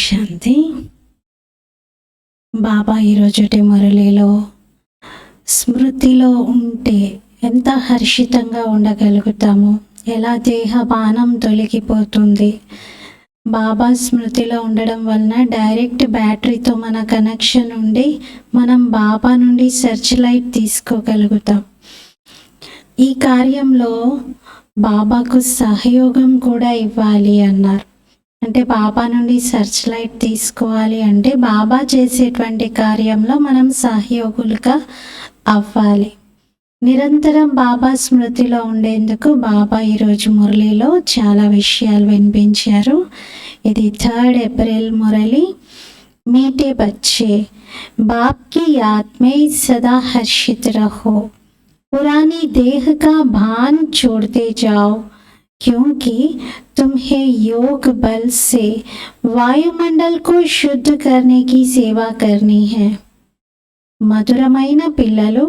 శాంతి. బాబా ఈరోజుటి మురళిలో స్మృతిలో ఉంటే ఎంత హర్షితంగా ఉండగలుగుతాము, ఎలా దేహపానం తొలగిపోతుంది. బాబా స్మృతిలో ఉండడం వలన డైరెక్ట్ బ్యాటరీతో మన కనెక్షన్ ఉండి మనం బాబా నుండి సెర్చ్ లైట్ తీసుకోగలుగుతాం. ఈ కార్యంలో బాబాకు సహయోగం కూడా ఇవ్వాలి అన్నారు. అంటే బాబా నుండి సెర్చ్ లైట్ తీసుకోవాలి అంటే బాబా చేసేటువంటి కార్యంలో మనం సహయోగులుగా అవ్వాలి. నిరంతరం బాబా స్మృతిలో ఉండేందుకు బాబా ఈరోజు మురళిలో చాలా విషయాలు వినిపించారు. ఇది 3 ఏప్రిల్ మురళి. మీటే బచ్చే, बाप की याद में सदा हर्षित रहो, पुरानी देह का भान छोड़ते जाओ, क्योंकि तुम्हें योग बल से वायुमंडल को शुद्ध करने की सेवा करनी है. మధురమైన పిల్లలు,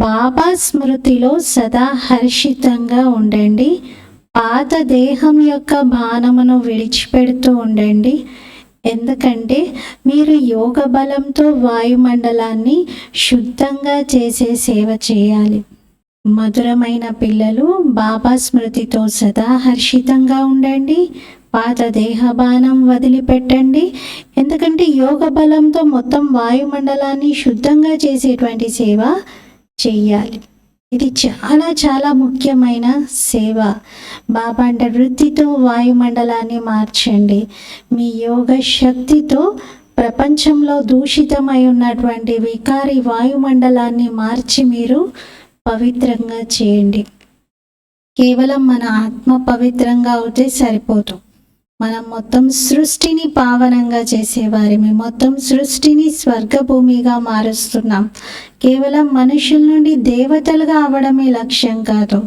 బాబా స్మృతిలో సదా హర్షితంగా ఉండండి. పాత దేహం యొక్క భానమును విడిచిపెడుతూ ఉండండి. ఎందుకంటే మీరు యోగ బలంతో వాయుమండలాన్ని శుద్ధంగా చేసే సేవ చేయాలి. మధురమైన పిల్లలు, బాబా స్మృతితో సదా హర్షితంగా ఉండండి. పాత దేహబానం వదిలిపెట్టండి. ఎందుకంటే యోగ బలంతో మొత్తం వాయుమండలాన్ని శుద్ధంగా చేసేటువంటి సేవ చెయ్యాలి. ఇది చాలా చాలా ముఖ్యమైన సేవ. బాబా అంటే వృత్తితో వాయుమండలాన్ని మార్చండి. మీ యోగ శక్తితో ప్రపంచంలో దూషితమై ఉన్నటువంటి వికారి వాయుమండలాన్ని మార్చి మీరు పవిత్రంగా చేయండి. కేవలం మన ఆత్మ పవిత్రంగా అవుతే సరిపోదు. మనం మొత్తం సృష్టిని పావనంగా చేసేవారిని, మొత్తం సృష్టిని స్వర్గభూమిగా మారుస్తున్నాం. కేవలం మనుషుల నుండి దేవతలుగా అవడమే లక్ష్యం కాదు,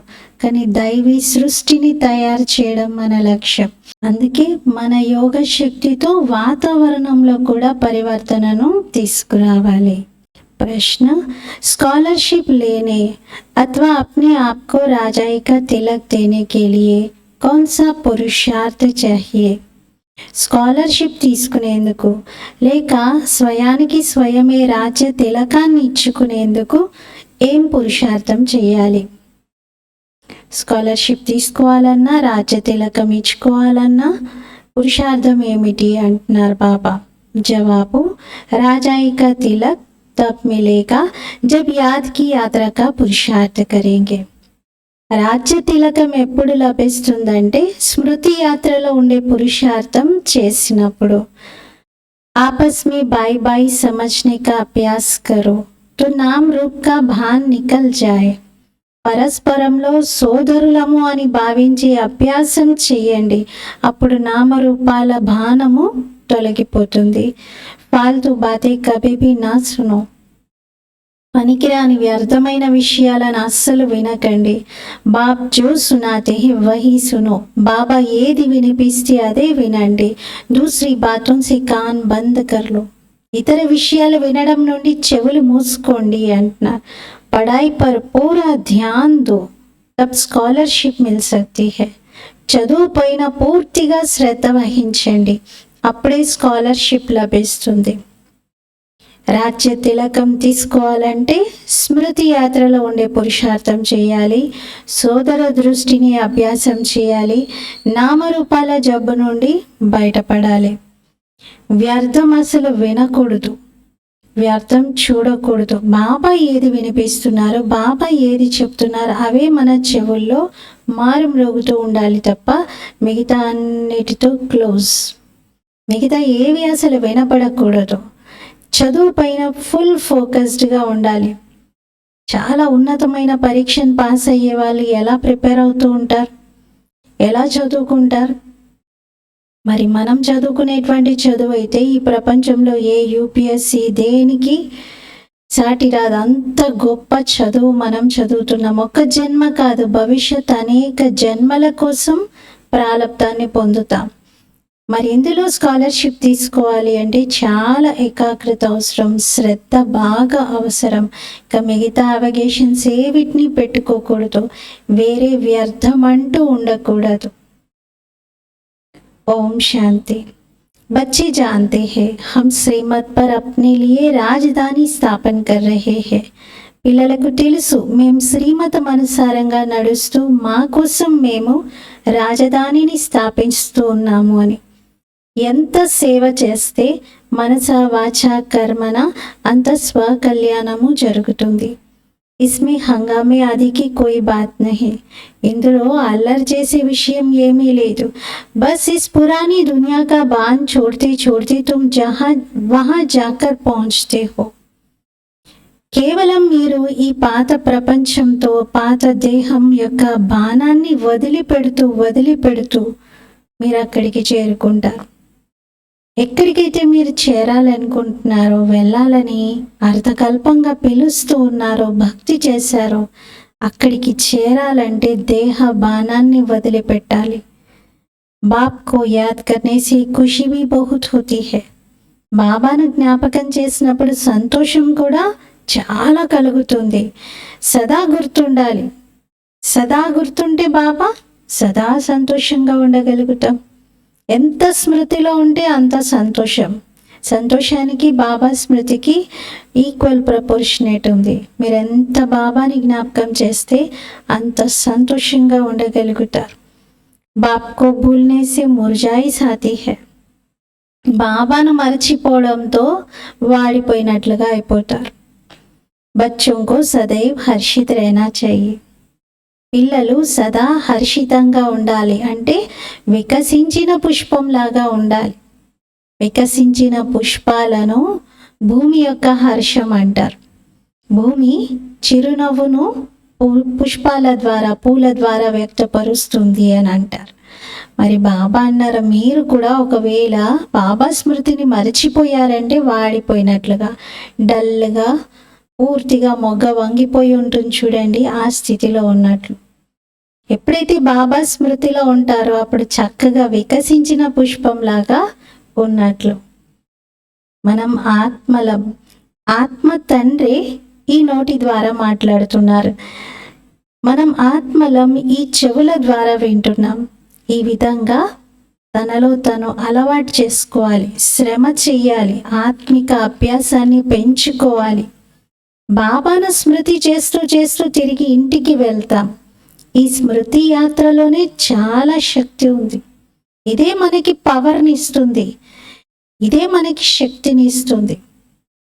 కానీ దైవీ సృష్టిని తయారు చేయడం మన లక్ష్యం. అందుకే మన యోగ శక్తితో వాతావరణంలో కూడా పరివర్తనను తీసుకురావాలి. प्रश्न, स्कॉलरशिप लेने अथवा अपने आप को राजाई का तिलक देने के लिए कौन सा पुरुषार्थ चाहिए? స్కాలర్షిప్ తీసుకునేందుకు లేక స్వయానికి స్వయమే రాజ్య తిలకాన్ని ఇచ్చుకునేందుకు ఏం పురుషార్థం చేయాలి? స్కాలర్షిప్ తీసుకోవాలన్నా, రాజ్య తిలకం ఇచ్చుకోవాలన్నా పురుషార్థం ఏమిటి అంటున్నారు బాబా. జవాబు, రాజాయి కా తిలక్ तब मिलेगा जब याद की यात्रा का पुरुषार्थ करेंगे. రాజ్య తిలకం ఎప్పుడు లభిస్తుందంటే స్మృతి యాత్రలో ఉండే పురుషార్థం చేసినప్పుడు. आपस में बाई बाई समझने का अभ्यास करो तो नाम रूप का भान निकल जाए. పరస్పరంలో సోదరులము అని భావించే అభ్యాసం చేయండి. అప్పుడు నామరూపాల భానము తొలగిపోతుంది. ఫాల్తూ బాతే కభీ భీ నా సునో. పనికిరాని వ్యర్థమైన విషయాలను అస్సలు వినకండి. బాప్ జో సునాతే హి వహీ సునో. బాబా ఏది వినిపిస్తే అదే వినండి. దూసరి బాతోం సే కాన్ బంద్ కర్లో. ఇతర విషయాలు వినడం నుండి చెవులు మూసుకోండి అంటున్నారు. పడాయి పర్ పూరా ధ్యాన్ దో, తబ్ స్కాలర్షిప్ మిల్ సక్తి హై. చదువు పైన పూర్తిగా శ్రద్ధ వహించండి, అప్పుడే స్కాలర్షిప్ లభిస్తుంది. రాజ్య తిలకం తీసుకోవాలంటే స్మృతి యాత్రలో ఉండే పురుషార్థం చేయాలి. సోదర దృష్టిని అభ్యాసం చేయాలి. నామరూపాల జబ్బు నుండి బయటపడాలి. వ్యర్థం అసలు వినకూడదు, వ్యర్థం చూడకూడదు. బాబా ఏది వినిపిస్తున్నారు, బాబా ఏది చెప్తున్నారు అవే మన చెవుల్లో మారు మ్రోగుతూ ఉండాలి తప్ప మిగతా అన్నిటితో క్లోజ్. మిగతా ఏవి అసలు వినపడకూడదు. చదువు పైన ఫుల్ ఫోకస్డ్గా ఉండాలి. చాలా ఉన్నతమైన పరీక్షను పాస్ అయ్యే వాళ్ళు ఎలా ప్రిపేర్ అవుతూ ఉంటారు, ఎలా చదువుకుంటారు? మరి మనం చదువుకునేటువంటి చదువు అయితే ఈ ప్రపంచంలో ఏ యూపీఎస్సి దేనికి సాటి రాదు. అంత గొప్ప చదువు మనం చదువుతున్నాం. ఒక్క జన్మ కాదు, భవిష్యత్ అనేక జన్మల కోసం ప్రాలబ్ధాన్ని పొందుతాం. మరి ఇందులో స్కాలర్షిప్ తీసుకోవాలి అంటే చాలా ఏకాగ్రత అవసరం, శ్రద్ధ బాగా అవసరం. ఇక మిగతా అవగేషన్స్ ఏవిటిని పెట్టుకోకూడదు, వేరే వ్యర్థం అంటూ ఉండకూడదు. ఓం శాంతి. बच्चे जानते हैं हम श्रीमत पर अपने लिए राजधानी स्थापन कर रहे हैं. పిల్లలకు తెలుసు మేము శ్రీమతం అనుసారంగా నడుస్తూ మా కోసం మేము రాజధానిని స్థాపిస్తూ ఉన్నాము అని. ఎంత సేవ చేస్తే మనస వాచ కర్మన అంత స్వకల్యాణము జరుగుతుంది. ఇస్మే హంగామే ఆదికి కోయి బాత్ నహీ. ఇందులో అల్లరి చేసే విషయం ఏమీ లేదు. బస్ ఇస్ పురానీ దునియా కా బాన్ छोड़ते छोड़ते तुम जहाँ वहाँ जाकर पहुँचते हो. కేవలం మీరు ఈ పాత ప్రపంచంతో పాత దేహం యొక్క బాణాన్ని వదిలిపెడుతూ మీరు అక్కడికి చేరుకుంటారు. ఎక్కడికైతే మీరు చేరాలనుకుంటున్నారో, వెళ్ళాలని అర్థకల్పంగా పిలుస్తూ ఉన్నారో, భక్తి చేశారో, అక్కడికి చేరాలంటే దేహ బాణాన్ని వదిలిపెట్టాలి. బాప్ కో యాద్ కర్నే సే ఖుషీ భీ బహుత్ హోతీ హై. బాబాను జ్ఞాపకం చేసినప్పుడు సంతోషం కూడా చాలా కలుగుతుంది. సదా గుర్తుండాలి. సదా గుర్తుంటే బాబా సదా సంతోషంగా ఉండగలుగుతాం. ఎంత స్మృతిలో ఉంటే అంత సంతోషం. సంతోషానికి బాబా స్మృతికి ఈక్వల్ ప్రపోర్షనేట్ ఉంది. మీరు ఎంత బాబాని జ్ఞాపకం చేస్తే అంత సంతోషంగా ఉండగలుగుతారు. బాప్కో భూల్నే సే ముర్జాయి సాతి హై. బాబాను మరచిపోవడంతో వాడిపోయినట్లుగా అయిపోతారు. బచ్చోं को సదైవ్ హర్షిత్ रहना चाहिए. పిల్లలు సదా హర్షితంగా ఉండాలి అంటే వికసించిన పుష్పంలాగా ఉండాలి. వికసించిన పుష్పాలను భూమి యొక్క హర్షం అంటారు. భూమి చిరునవ్వును పుష్పాల ద్వారా, పూల ద్వారా వ్యక్తపరుస్తుంది అని అంటారు. మరి బాబా అన్నారు, మీరు కూడా ఒకవేళ బాబా స్మృతిని మరచిపోయారంటే వాడిపోయినట్లుగా, డల్గా, పూర్తిగా మొగ్గ వంగిపోయి ఉంటుంది చూడండి, ఆ స్థితిలో ఉన్నట్లు. ఎప్పుడైతే బాబా స్మృతిలో ఉంటారో అప్పుడు చక్కగా వికసించిన పుష్పంలాగా ఉన్నట్లు. మనం ఆత్మలం. ఆత్మ తండ్రి ఈ నోటి ద్వారా మాట్లాడుతున్నారు. మనం ఆత్మలం ఈ చెవుల ద్వారా వింటున్నాం. ఈ విధంగా తనలో తను అలవాటు చేసుకోవాలి, శ్రమ చెయ్యాలి, ఆత్మిక అభ్యాసాన్ని పెంచుకోవాలి. బాబాను స్మృతి చేస్తూ చేస్తూ తిరిగి ఇంటికి వెళ్తాం. ఈ స్మృతి యాత్రలోనే చాలా శక్తి ఉంది. ఇదే మనకి పవర్ని ఇస్తుంది, ఇదే మనకి శక్తిని ఇస్తుంది.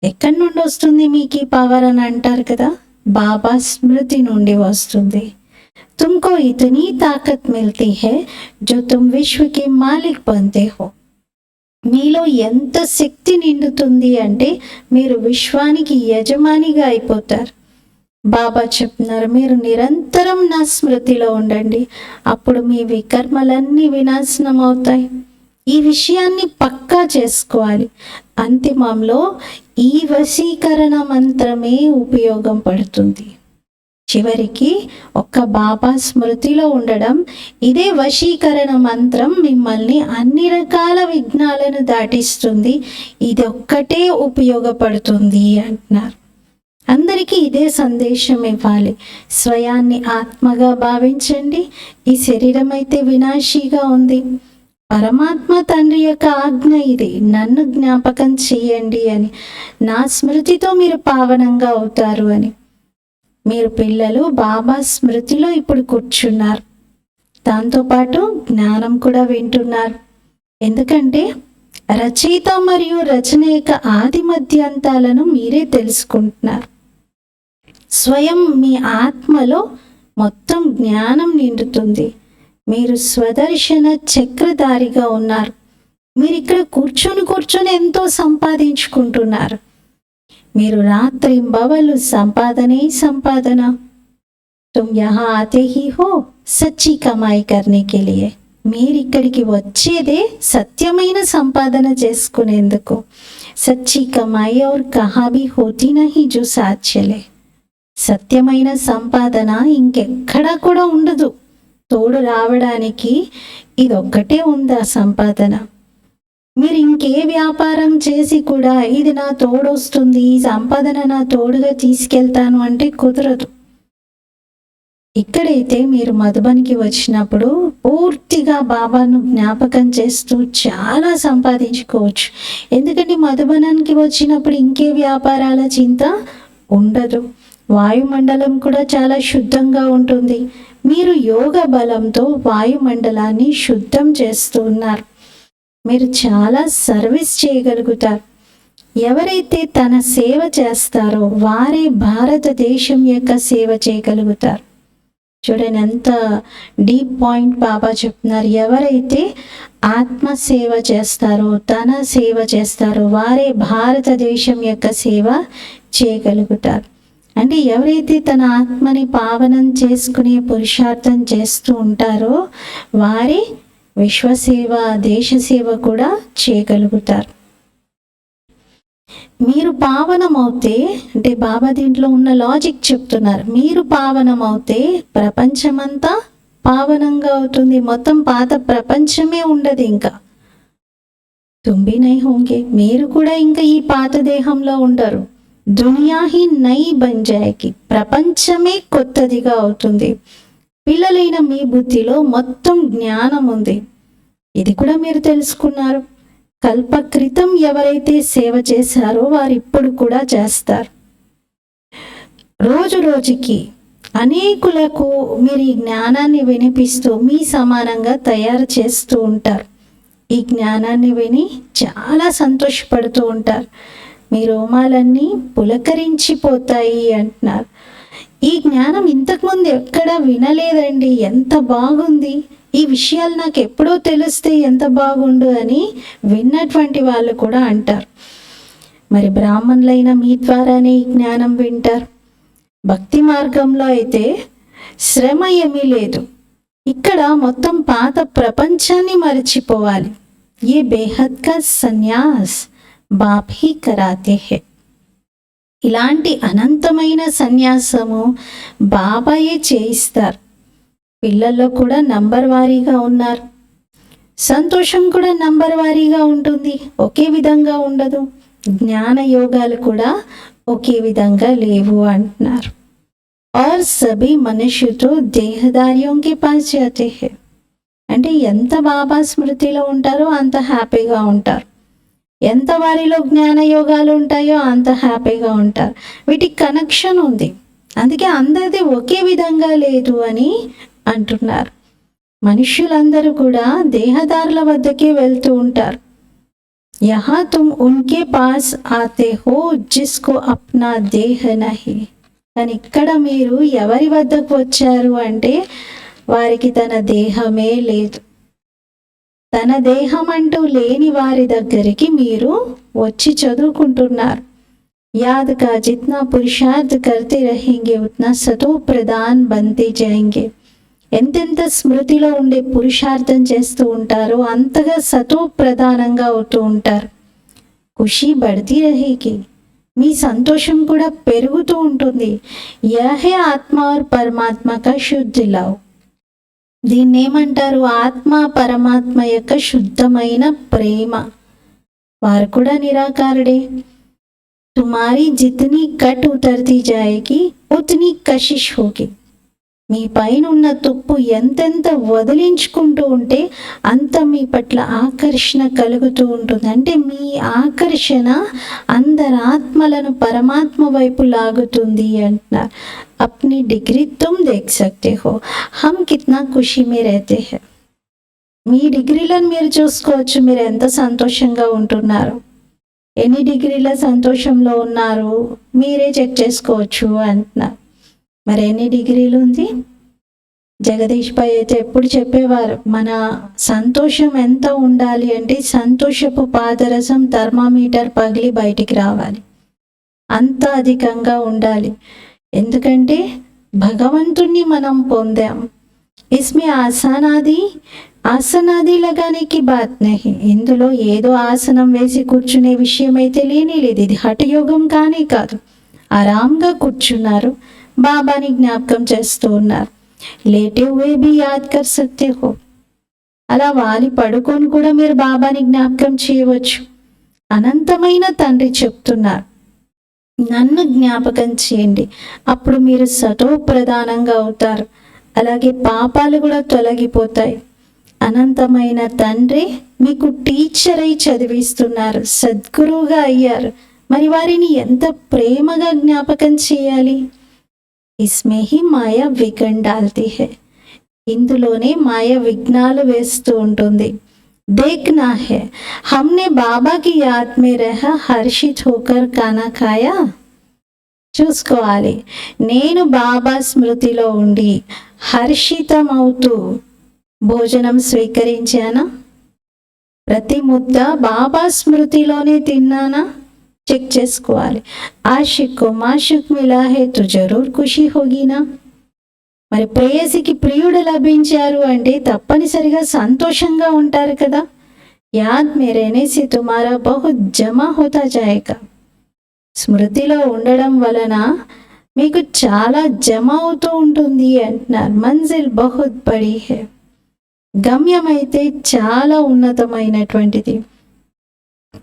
ఎక్కడి నుండి వస్తుంది మీకు ఈ పవర్ అని అంటారు కదా, బాబా స్మృతి నుండి వస్తుంది. తుమ్కో ఇతనీ తాకత్ మిల్తీ హై జో తుమ్ విశ్వ కే మాలిక్ బన్తే హో. మీలో ఎంత శక్తి నిండుతుంది అంటే మీరు విశ్వానికి యజమానిగా అయిపోతారు. బాబా చెప్తున్నారు, మీరు నిరంతరం నా స్మృతిలో ఉండండి, అప్పుడు మీ వికర్మలన్నీ వినాశనం అవుతాయి. ఈ విషయాన్ని పక్కా చేసుకోవాలి. అంతిమంలో ఈ వశీకరణ మంత్రమే ఉపయోగం పడుతుంది. చివరికి ఒక్క బాబా స్మృతిలో ఉండడం, ఇదే వశీకరణ మంత్రం మిమ్మల్ని అన్ని రకాల విఘ్నాలను దాటిస్తుంది. ఇది ఒక్కటే ఉపయోగపడుతుంది అంటున్నారు. అందరికీ ఇదే సందేశం ఇవ్వాలి. స్వయాన్ని ఆత్మగా భావించండి. ఈ శరీరం అయితే వినాశీగా ఉంది. పరమాత్మ తండ్రి యొక్క ఆజ్ఞ ఇది, నన్ను జ్ఞాపకం చెయ్యండి అని. నా స్మృతితో మీరు పావనంగా అవుతారు అని. మీరు పిల్లలు బాబా స్మృతిలో ఇప్పుడు కూర్చున్నారు. దాంతోపాటు జ్ఞానం కూడా వింటున్నారు. ఎందుకంటే రచయిత మరియు రచన యొక్క ఆది మధ్యాంతాలను మీరే తెలుసుకుంటున్నారు. స్వయం మీ ఆత్మలో మొత్తం జ్ఞానం నిండుతుంది. మీరు స్వదర్శన చక్రధారిగా ఉన్నారు. మీరు ఇక్కడ కూర్చొని ఎంతో సంపాదించుకుంటున్నారు. మీరు రాత్రింబవలు సంపాదనే సంపాదన. తుమ్ యహా ఆతే హీ హో సచ్చి కమాయి కర్నే కే లియే. మీరు ఇక్కడికి వచ్చేదే సత్యమైన సంపాదన చేసుకునేందుకు. సచ్చి కమాయి ఔర్ కహా భీ హోతీ నహీ జో సాత్ చలే. సత్యమైన సంపాదన ఇంకెక్కడా కూడా ఉండదు. తోడు రావడానికి ఇదొక్కటే ఉంది ఆ సంపాదన. మీరు ఇంకే వ్యాపారం చేసి కూడా ఇది నా తోడొస్తుంది, ఈ సంపాదన నా తోడుగా తీసుకెళ్తాను అంటే కుదరదు. ఇక్కడైతే మీరు మధుబన్కి వచ్చినప్పుడు పూర్తిగా బాబాను జ్ఞాపకం చేస్తూ చాలా సంపాదించుకోవచ్చు. ఎందుకంటే మధుబనానికి వచ్చినప్పుడు ఇంకే వ్యాపారాల చింత ఉండదు. వాయుమండలం కూడా చాలా శుద్ధంగా ఉంటుంది. మీరు యోగ బలంతో వాయుమండలాన్ని శుద్ధం చేస్తూ ఉన్నారు. మీరు చాలా సర్వీస్ చేయగలుగుతారు. ఎవరైతే తన సేవ చేస్తారో వారే భారతదేశం యొక్క సేవ చేయగలుగుతారు. చూడండి ఎంత డీప్ పాయింట్ బాబా చెప్తున్నారు. ఎవరైతే ఆత్మ సేవ చేస్తారో, తన సేవ చేస్తారో వారే భారతదేశం యొక్క సేవ చేయగలుగుతారు. అంటే ఎవరైతే తన ఆత్మని పావనం చేసుకునే పురుషార్థం చేస్తూ ఉంటారో వారే విశ్వసేవ, దేశ సేవ కూడా చేయగలుగుతారు. మీరు పావనమవుతే, అంటే బాబా దీంట్లో ఉన్న లాజిక్ చెప్తున్నారు, మీరు పావనమవుతే ప్రపంచమంతా పావనంగా అవుతుంది. మొత్తం పాత ప్రపంచమే ఉండదు. ఇంకా తుంబి నై హోంగే, మీరు కూడా ఇంకా ఈ పాత దేహంలో ఉండరు. దునియా హీ నై బన్ జాయేగి, ప్రపంచమే కొత్తదిగా అవుతుంది. పిల్లలైన మీ బుద్ధిలో మొత్తం జ్ఞానం ఉంది. ఇది కూడా మీరు తెలుసుకున్నారు. కల్పక్రితం ఎవరైతే సేవ చేశారో వారు ఇప్పుడు కూడా చేస్తారు. రోజు రోజుకి అనేకులకు మీరు ఈ జ్ఞానాన్ని వినిపిస్తూ మీ సమానంగా తయారు చేస్తూ ఉంటారు. ఈ జ్ఞానాన్ని విని చాలా సంతోషపడుతూ ఉంటారు. మీ రోమాలన్నీ పులకరించిపోతాయి అంటున్నారు. ఈ జ్ఞానం ఇంతకుముందు ఎక్కడా వినలేదండి, ఎంత బాగుంది, ఈ విషయాలు నాకు ఎప్పుడో తెలిస్తే ఎంత బాగుండు అని విన్నటువంటి వాళ్ళు కూడా అంటారు. మరి బ్రాహ్మణులైన మీ ద్వారానే ఈ జ్ఞానం వింటారు. భక్తి మార్గంలో అయితే శ్రమ ఏమీ లేదు. ఇక్కడ మొత్తం పాత ప్రపంచాన్ని మరచిపోవాలి. ఏ బేహద్ కా సన్యాస్ బాప్ హీ కరాతే హై. ఇలాంటి అనంతమైన సన్యాసము బాబాయే చేయిస్తారు. పిల్లల్లో కూడా నంబర్ వారీగా ఉన్నారు. సంతోషం కూడా నంబర్ వారీగా ఉంటుంది, ఒకే విధంగా ఉండదు. జ్ఞాన యోగాలు కూడా ఒకే విధంగా లేవు అంటున్నారు. ఆర్ సభీ మనుష్యుతో దేహదార్యోంకి పాస్ జాతే హై. అంటే ఎంత బాబా స్మృతిలో ఉంటారో అంత హ్యాపీగా ఉంటారు. ఎంత వారిలో జ్ఞాన యోగాలు ఉంటాయో అంత హ్యాపీగా ఉంటారు. వీటికి కనెక్షన్ ఉంది. అందుకే అందరిది ఒకే విధంగా లేదు అని అంటున్నారు. మనుష్యులందరూ కూడా దేహదారుల వద్దకే వెళ్తూ ఉంటారు. యహా తుమ్ ఉన్కే పాస్ ఆతే హో జిస్కో అప్నా దేహ నహీ. కానీ ఇక్కడ మీరు ఎవరి వద్దకు వచ్చారు అంటే వారికి తన దేహమే లేదు. తన దేహం అంటూ లేని వారి దగ్గరికి మీరు వచ్చి చదువుకుంటున్నారు. యాద్ కా జిత్నా పురుషార్థ్ కర్తే రహేంగే ఉత్నా సతో ప్రధాన్ బంతే జాయేంగే. ఎంతెంత స్మృతిలో ఉండే పురుషార్థం చేస్తూ ఉంటారో అంతగా సతో ప్రధానంగా అవుతూ ఉంటారు. ఖుషి బడితీ రహేగి, మీ సంతోషం కూడా పెరుగుతూ ఉంటుంది. యహే ఆత్మ और పరమాత్మ కా శుద్ధి లవ్. దీన్ని ఏమంటారు? ఆత్మ పరమాత్మ యొక్క శుద్ధమైన ప్రేమ. వారు కూడా నిరాకారుడే. తుమారీ జితనీ కట్ ఉతర్తీ జాయేగి ఉతనీ కషిష్ హోగి. మీ పైన ఉన్న తుప్పు ఎంతెంత వదిలించుకుంటూ ఉంటే అంత మీ పట్ల ఆకర్షణ కలుగుతూ ఉంటుంది. అంటే మీ ఆకర్షణ అందరి ఆత్మలను పరమాత్మ వైపు లాగుతుంది అంటున్నారు. అప్ని డిగ్రీ తుమ్ దేఖ్ సక్తే హో హమ్ కిత్నా ఖుషీ మే రహతే హై. మీ డిగ్రీలను మీరు చూసుకోవచ్చు, మీరు ఎంత సంతోషంగా ఉంటున్నారు, ఎన్ని డిగ్రీల సంతోషంలో ఉన్నారు మీరే చెక్ చేసుకోవచ్చు అంటున్నారు. మరి ఎన్ని డిగ్రీలు ఉంది? జగదీష్ భాయ్ అయితే ఎప్పుడు చెప్పేవారు, మన సంతోషం ఎంత ఉండాలి అంటే సంతోషపు పాదరసం థర్మామీటర్ పగిలి బయటికి రావాలి, అంత అధికంగా ఉండాలి. ఎందుకంటే భగవంతుణ్ణి మనం పొందాం. ఇస్మే ఆసనాది లగానేకి బాత్ నహీ. ఇందులో ఏదో ఆసనం వేసి కూర్చునే విషయం అయితే లేనే లేదు. ఇది హఠయోగం కానీ కాదు. ఆరాంగా కూర్చున్నారు, బాబాని జ్ఞాపకం చేస్తూ ఉన్నారు. లేటే హుए भी याद कर सकते हो. అలా వాలి పడుకొని కూడా మీరు బాబాని జ్ఞాపకం చేయవచ్చు. అనంతమైన తండ్రి చెప్తున్నారు, నన్ను జ్ఞాపకం చేయండి, అప్పుడు మీరు సతో ప్రధానంగా అవుతారు. అలాగే పాపాలు కూడా తొలగిపోతాయి. అనంతమైన తండ్రి మీకు టీచర్ అయి చదివిస్తున్నారు, సద్గురువుగా అయ్యారు. మరి వారిని ఎంత ప్రేమగా జ్ఞాపకం చేయాలి. ఇస్మే హి మాయా విఘ్న్ డాల్తీ హై, ఇందులోనే మాయ విఘ్నాలు వేస్తూ ఉంటుంది. देखना है हमने बाबा की याद में रह हर्षित होकर खाना खाया. చూసుకోవాలి, నేను బాబా స్మృతిలో ఉండి హర్షితమవుతూ భోజనం స్వీకరించానా? ప్రతి ముద్ద బాబా స్మృతిలోనే తిన్నానా? చెక్ చేసుకోవాలి. ఆషిక్ కో మాషుక్ మిలా హై తో జరూర్ ఖుషి హోగీనా. మరి ప్రేయసికి ప్రియుడు లభించారు అంటే తప్పనిసరిగా సంతోషంగా ఉంటారు కదా. యాద్ మే रहने से तुम्हारा बहुत जमा होता जाएगा. స్మృతిలో ఉండడం వలన మీకు చాలా జమ అవుతూ ఉంటుంది అంటున్నారు. మంజిల్ బహుత్ బడి హై, గమ్యం అయితే చాలా ఉన్నతమైనటువంటిది.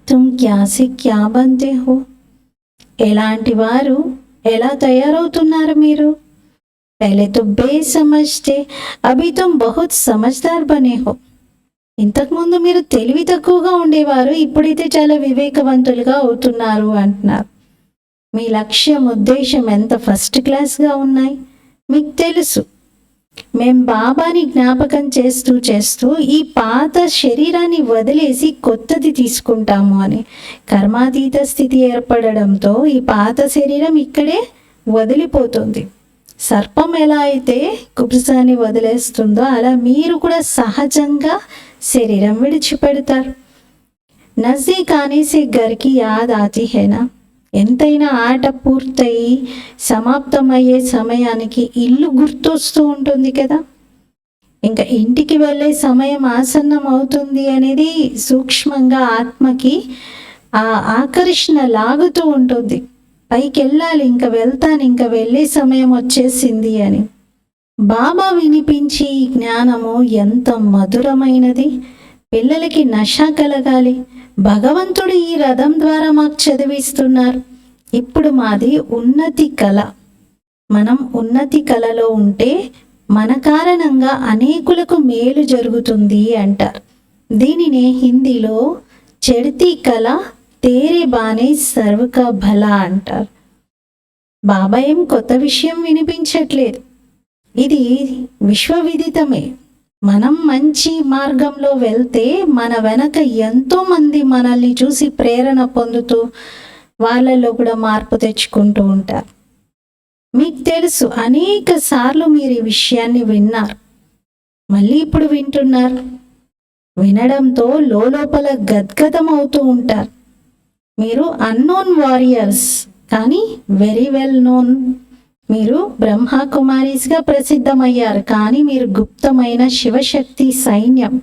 తుమ్ క్యా సే క్యా బంతే హో, ఎలాంటి వారు ఎలా తయారవుతున్నారు మీరు? पहले तो बेसमझ थे, अभी तुम बहुत समझदार बने हो. ఇంతకుముందు మీరు తెలివి తక్కువగా ఉండేవారు, ఇప్పుడైతే చాలా వివేకవంతులుగా అవుతున్నారు అంటున్నారు. మీ లక్ష్యం ఉద్దేశం ఎంత ఫస్ట్ క్లాస్గా ఉన్నాయి మీకు తెలుసు. మేం బాబాని జ్ఞాపకం చేస్తూ చేస్తూ ఈ పాత శరీరాన్ని వదిలేసి కొత్తది తీసుకుంటాము అని. కర్మాతీత స్థితి ఏర్పడడంతో ఈ పాత శరీరం ఇక్కడే వదిలిపోతుంది. సర్పం ఎలా అయితే కుబ్జాన్ని వదిలేస్తుందో అలా మీరు కూడా సహజంగా శరీరం విడిచిపెడతారు. నజదీక్ ఆనే సే ఘర్ కి యాద్ ఆతీ హై నా. ఎంతైనా ఆట పూర్తయి సమాప్తమయ్యే సమయానికి ఇల్లు గుర్తొస్తూ ఉంటుంది కదా. ఇంకా ఇంటికి వెళ్ళే సమయం ఆసన్నం అవుతుంది అనేది సూక్ష్మంగా ఆత్మకి ఆ ఆకర్షణ లాగుతూ ఉంటుంది. పైకి వెళ్ళాలి, ఇంకా వెళ్తాను, ఇంకా వెళ్ళే సమయం వచ్చేసింది అని. బాబా వినిపించి ఈ జ్ఞానము ఎంత మధురమైనది. పిల్లలకి నష కలగాలి. భగవంతుడు ఈ రథం ద్వారా మాకు చదివిస్తున్నారు. ఇప్పుడు మాది ఉన్నతి కళ. మనం ఉన్నతి కళలో ఉంటే మన కారణంగా అనేకులకు మేలు జరుగుతుంది అంటారు. దీనినే హిందీలో చెడితి కళ తేరే బానే సర్వక భలా అంటారు. బాబా ఏం కొత్త విషయం వినిపించట్లేదు, ఇది విశ్వవిదితమే. మనం మంచి మార్గంలో వెళ్తే మన వెనక ఎంతో మంది మనల్ని చూసి ప్రేరణ పొందుతూ వాళ్ళలో కూడా మార్పు తెచ్చుకుంటూ ఉంటారు. మీకు తెలుసు, అనేక సార్లు మీరు ఈ విషయాన్ని విన్నారు, మళ్ళీ ఇప్పుడు వింటున్నారు. వినడంతో లోపల గద్గదం అవుతూ ఉంటారు. మీరు అన్నోన్ వారియర్స్ కానీ వెరీ వెల్ నోన్. మీరు బ్రహ్మకుమారీస్గా ప్రసిద్ధమయ్యారు, కానీ మీరు గుప్తమైన శివశక్తి సైన్యం.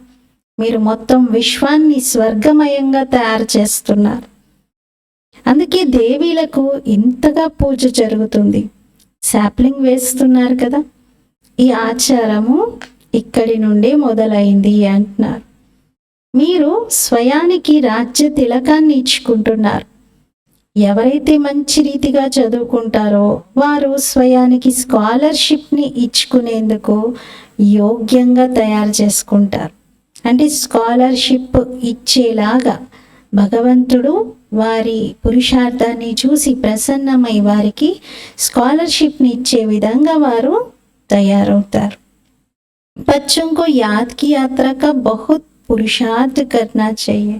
మీరు మొత్తం విశ్వాన్ని స్వర్గమయంగా తయారు చేస్తున్నారు. అందుకే దేవీలకు ఇంతగా పూజ జరుగుతుంది. శాప్లింగ్ వేస్తున్నారు కదా. ఈ ఆచారము ఇక్కడి నుండి మొదలైంది అంటున్నారు. మీరు స్వయానికి రాజ్య తిలకాన్ని ఇచ్చుకుంటున్నారు. ఎవరైతే మంచి రీతిగా చదువుకుంటారో వారు స్వయానికి స్కాలర్షిప్ని ఇచ్చుకునేందుకు యోగ్యంగా తయారు చేసుకుంటారు. అంటే స్కాలర్షిప్ ఇచ్చేలాగా భగవంతుడు వారి పురుషార్థాన్ని చూసి ప్రసన్నమై వారికి స్కాలర్షిప్ని ఇచ్చే విధంగా వారు తయారవుతారు. बच्चों को याद की यात्रा का बहुत పురుషార్థ కర్నా చెయ్యే.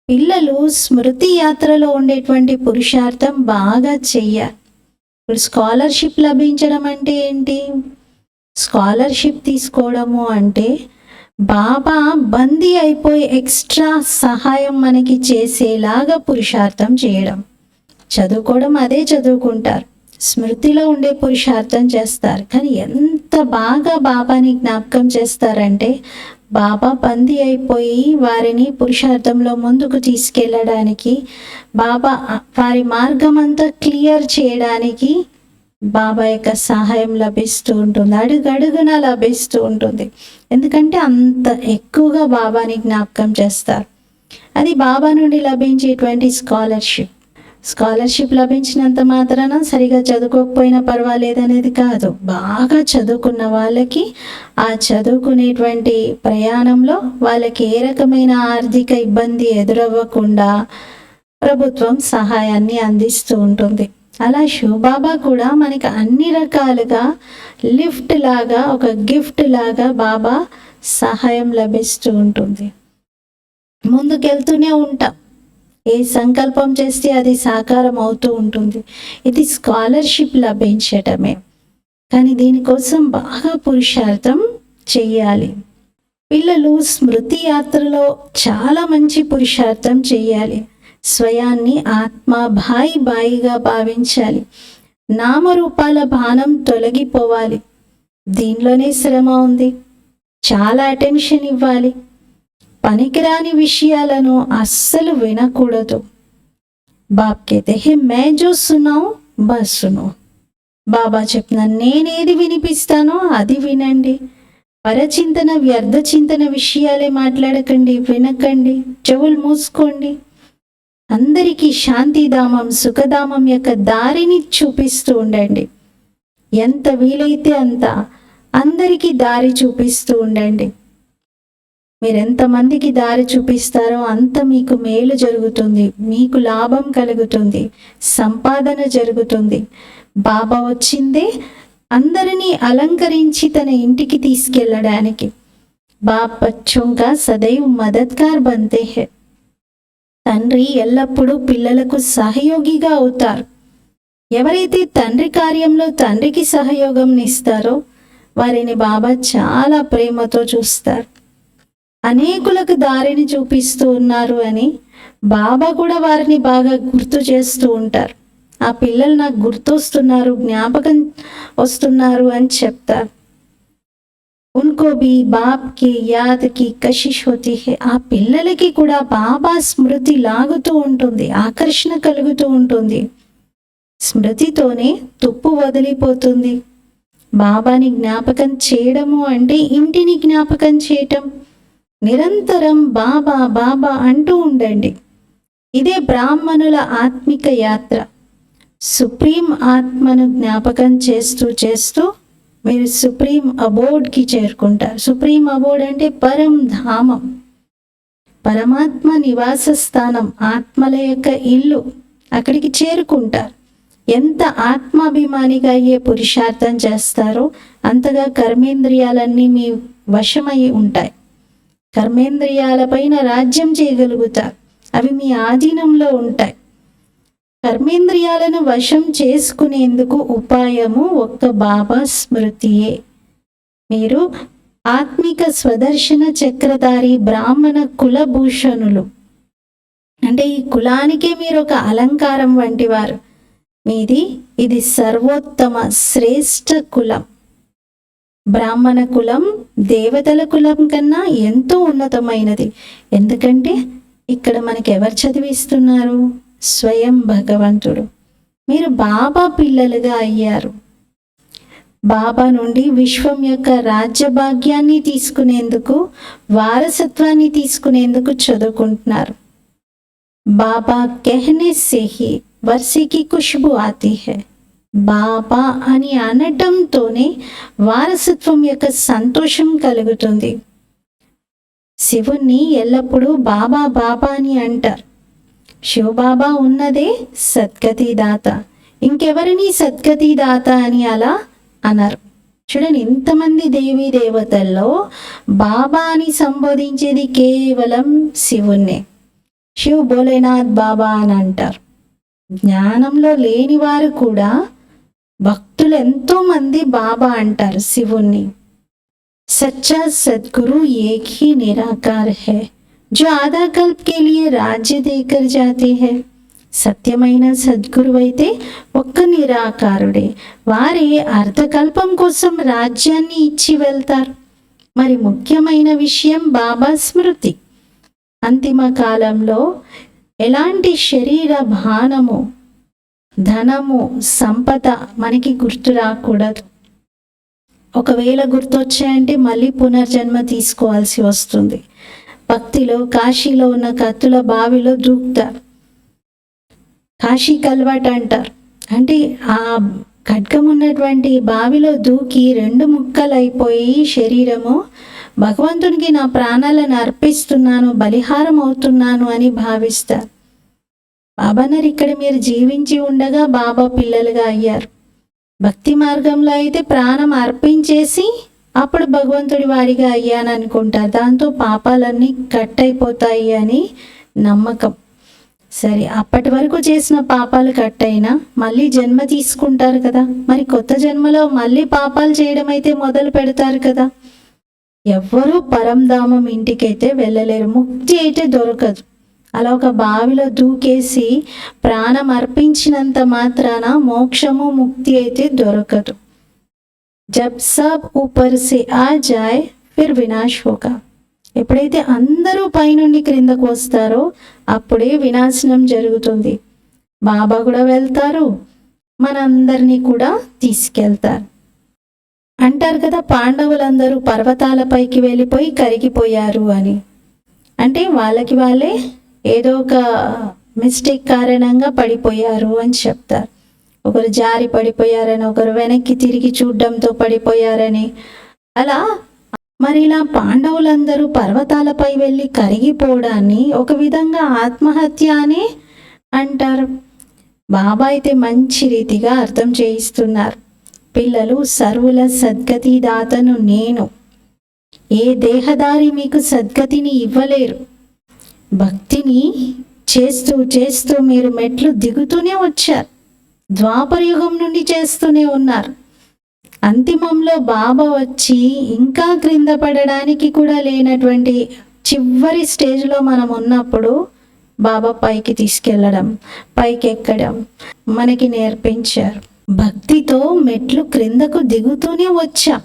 పిల్లలు స్మృతి యాత్రలో ఉండేటువంటి పురుషార్థం బాగా చెయ్యాలి. ఇప్పుడు స్కాలర్షిప్ లభించడం అంటే ఏంటి? స్కాలర్షిప్ తీసుకోవడము అంటే బాబా బందీ అయిపోయి ఎక్స్ట్రా సహాయం మనకి చేసేలాగా పురుషార్థం చేయడం. చదువుకోవడం అదే చదువుకుంటారు, స్మృతిలో ఉండే పురుషార్థం చేస్తారు. కానీ ఎంత బాగా బాబాని జ్ఞాపకం చేస్తారంటే బాబా బందీ అయిపోయి వారిని పురుషార్థంలో ముందుకు తీసుకెళ్ళడానికి, బాబా వారి మార్గం అంతా క్లియర్ చేయడానికి బాబా యొక్క సహాయం లభిస్తూ ఉంటుంది, అడుగడుగున లభిస్తూ ఉంటుంది. ఎందుకంటే అంత ఎక్కువగా బాబాని జ్ఞాపకం చేస్తారు. అది బాబా నుండి లభించేటువంటి స్కాలర్షిప్. స్కాలర్షిప్ లభించినంత మాత్రాన సరిగా చదువుకోకపోయినా పర్వాలేదనేది కాదు. బాగా చదువుకున్న వాళ్ళకి ఆ చదువుకునేటువంటి ప్రయాణంలో వాళ్ళకి ఏ రకమైన ఆర్థిక ఇబ్బంది ఎదురవ్వకుండా ప్రభుత్వం సహాయాన్ని అందిస్తూ ఉంటుంది. అలా శివబాబా కూడా మనకి అన్ని రకాలుగా లిఫ్ట్ లాగా, ఒక గిఫ్ట్ లాగా బాబా సహాయం లభిస్తూ ఉంటుంది. ముందుకెళ్తూనే ఉంటాం. ఏ సంకల్పం చేస్తే అది సాకారం అవుతూ ఉంటుంది. ఇది స్కాలర్షిప్ లభించటమే, కానీ దీనికోసం బాగా పురుషార్థం చెయ్యాలి. పిల్లలు స్మృతి యాత్రలో చాలా మంచి పురుషార్థం చెయ్యాలి. స్వయాన్ని ఆత్మ బాయిగా భావించాలి. నామరూపాల బాణం తొలగిపోవాలి. దీనిలోనే శ్రమ ఉంది. చాలా అటెన్షన్ ఇవ్వాలి. పనికిరాని విషయాలను అస్సలు వినకూడదు. బాబ్ कहते हैं मैं जो सुनाऊं बस सुनो. బాబా చెప్తున్నాను, నేనేది వినిపిస్తానో అది వినండి. పరచింతన, వ్యర్థ చింతన విషయాలే మాట్లాడకండి, వినకండి, చెవులు మూసుకోండి. అందరికీ శాంతిధామం, సుఖధామం యొక్క దారిని చూపిస్తూ ఉండండి. ఎంత వీలైతే అంత అందరికీ దారి చూపిస్తూ ఉండండి. మీరెంతమందికి దారి చూపిస్తారో అంత మీకు మేలు జరుగుతుంది, మీకు లాభం కలుగుతుంది, సంపాదన జరుగుతుంది. బాబా వచ్చిందే అందరినీ అలంకరించి తన ఇంటికి తీసుకెళ్ళడానికి. బాప్ బచ్చోं का सदैव मददगार बनते हैं. తండ్రి ఎల్లప్పుడూ పిల్లలకు సహయోగిగా అవుతారు. ఎవరైతే తండ్రి కార్యంలో తండ్రికి సహయోగం ఇస్తారో వారిని బాబా చాలా ప్రేమతో చూస్తారు. అనేకులకు దారిని చూపిస్తూ ఉన్నారు అని బాబా కూడా వారిని బాగా గుర్తు చేస్తూ ఉంటారు. ఆ పిల్లలు నాకు గుర్తొస్తున్నారు, జ్ఞాపకం వస్తున్నారు అని చెప్తారు. ఉన్కో భీ బాప్ కి యాద్ కి కషిష్ హోతీ హై. ఆ పిల్లలకి కూడా బాబా స్మృతి లాగుతూ ఉంటుంది, ఆకర్షణ కలుగుతూ ఉంటుంది. స్మృతితోనే తుప్పు వదిలిపోతుంది. బాబాని జ్ఞాపకం చేయడము అంటే ఇంటిని జ్ఞాపకం చేయటం. నిరంతరం బాబా బాబా అంటూ ఉండండి. ఇదే బ్రాహ్మణుల ఆత్మిక యాత్ర. సుప్రీం ఆత్మను జ్ఞాపకం చేస్తూ చేస్తూ మీరు సుప్రీం అబోర్డ్కి చేరుకుంటారు. సుప్రీం అబోర్డ్ అంటే పరం ధామం, పరమాత్మ నివాస స్థానం, ఆత్మల యొక్క ఇల్లు. అక్కడికి చేరుకుంటారు. ఎంత ఆత్మాభిమానిగా అయ్యే పురుషార్థం చేస్తారో అంతగా కర్మేంద్రియాలన్నీ మీ వశమై ఉంటాయి. కర్మేంద్రియాలపైన రాజ్యం చేయగలుగుతారు. అవి మీ ఆధీనంలో ఉంటాయి. కర్మేంద్రియాలను వశం చేసుకునేందుకు ఉపాయము ఒక్క బాబా స్మృతియే. మీరు ఆత్మిక స్వదర్శన చక్రధారి బ్రాహ్మణ కులభూషణులు. అంటే ఈ కులానికే మీరు ఒక అలంకారం వంటి వారు. ఇది సర్వోత్తమ శ్రేష్ఠ కులం. బ్రాహ్మణ కులం దేవతల కులం కన్నా ఎంతో ఉన్నతమైనది. ఎందుకంటే ఇక్కడ మనకి ఎవరు చదివిస్తున్నారు? స్వయం భగవంతుడు. మీరు బాబా పిల్లలుగా అయ్యారు. బాబా నుండి విశ్వం యొక్క రాజ్యభాగ్యాన్ని తీసుకునేందుకు, వారసత్వాన్ని తీసుకునేందుకు చదువుకుంటున్నారు. బాబా कहने से ही वर्षे की खुशबू आती है. బాబా అని అనటంతోనే వారసత్వం యొక్క సంతోషం కలుగుతుంది. శివుణ్ణి ఎల్లప్పుడూ బాబా బాబా అని అంటారు. శివబాబా ఉన్నదే సద్గతి దాత. ఇంకెవరిని సద్గతి దాత అని అలా అన్నారు. చూడండి, ఇంతమంది దేవీ దేవతల్లో బాబా అని సంబోధించేది కేవలం శివుణ్ణే. శివ్ భోలేనాథ్ బాబా అని అంటారు. జ్ఞానంలో లేని వారు కూడా భక్తులు ఎంతో మంది బాబా అంటారు శివుణ్ణి. సచ్చా సద్గురు ఏక్ హీ నిరాకార్ హై जो आधा कल्प के लिए राज्य देकर जाते हैं. సత్యమైన సద్గురు అయితే ఒక్క నిరాకారుడే. వారే అర్ధకల్పం కోసం రాజ్యాన్ని ఇచ్చి వెళ్తారు. మరి ముఖ్యమైన విషయం బాబా స్మృతి. అంతిమ కాలంలో ఎలాంటి శరీర భానము, ధనము, సంపద మనకి గుర్తు రాకూడదు. ఒకవేళ గుర్తొచ్చాయంటే మళ్ళీ పునర్జన్మ తీసుకోవాల్సి వస్తుంది. భక్తిలో కాశీలో ఉన్న కత్తుల బావిలో దూకుతారు. కాశీ కల్వట్ అంటారు. అంటే ఆ ఖడ్గం ఉన్నటువంటి బావిలో దూకి 2 ముక్కలైపోయి శరీరము భగవంతునికి నా ప్రాణాలను అర్పిస్తున్నాను, బలిహారం అవుతున్నాను అని భావిస్తారు. బాబానర్ ఇక్కడ మీరు జీవించి ఉండగా బాబా పిల్లలుగా అయ్యారు. భక్తి మార్గంలో అయితే ప్రాణం అర్పించేసి అప్పుడు భగవంతుడి వారిగా అయ్యాను అనుకుంటారు. దాంతో పాపాలన్నీ కట్ అయిపోతాయి అని నమ్మకం. సరే, అప్పటి వరకు చేసిన పాపాలు కట్ అయినా మళ్ళీ జన్మ తీసుకుంటారు కదా, మరి కొత్త జన్మలో మళ్ళీ పాపాలు చేయడం అయితే మొదలు పెడతారు కదా. ఎవ్వరూ పరంధామం ఇంటికైతే వెళ్ళలేరు, ముక్తి అయితే దొరకదు. అలా ఒక బావిలో దూకేసి ప్రాణం అర్పించినంత మాత్రాన మోక్షము ముక్తి అయితే దొరకదు. జబ్ సబ్ ఊపర్ సే ఆ జాయ్ ఫిర్ వినాశ్ హోగా. ఎప్పుడైతే అందరూ పైనుండి క్రిందకు వస్తారో అప్పుడే వినాశనం జరుగుతుంది. బాబా కూడా వెళ్తారు, మనందరినీ కూడా తీసుకెళ్తారు. అంటారు కదా, పాండవులందరూ పర్వతాలపైకి వెళ్ళిపోయి కరిగిపోయారు అని. అంటే వాళ్ళకి వాళ్ళే ఏదో ఒక మిస్టేక్ కారణంగా పడిపోయారు అని చెప్తారు. ఒకరు జారి పడిపోయారని, ఒకరు వెనక్కి తిరిగి చూడడంతో పడిపోయారని. అలా మరి ఇలా పాండవులందరూ పర్వతాలపై వెళ్ళి కరిగిపోవడాన్ని ఒక విధంగా ఆత్మహత్య అని అంటారు. బాబా అయితే మంచి రీతిగా అర్థం చేయిస్తున్నారు. పిల్లలు, సర్వుల సద్గతి దాతను నేను. ఏ దేహదారి మీకు సద్గతిని ఇవ్వలేరు. భక్తిని చేస్తూ చేస్తూ మీరు మెట్లు దిగుతూనే వచ్చారు. ద్వాపర యుగం నుండి చేస్తూనే ఉన్నారు. అంతిమంలో బాబా వచ్చి ఇంకా క్రింద పడడానికి కూడా లేనటువంటి చివరి స్టేజ్లో మనం ఉన్నప్పుడు బాబా పైకి తీసుకెళ్ళడం, పైకి ఎక్కడం మనకి నేర్పించారు. భక్తితో మెట్లు క్రిందకు దిగుతూనే వచ్చాం.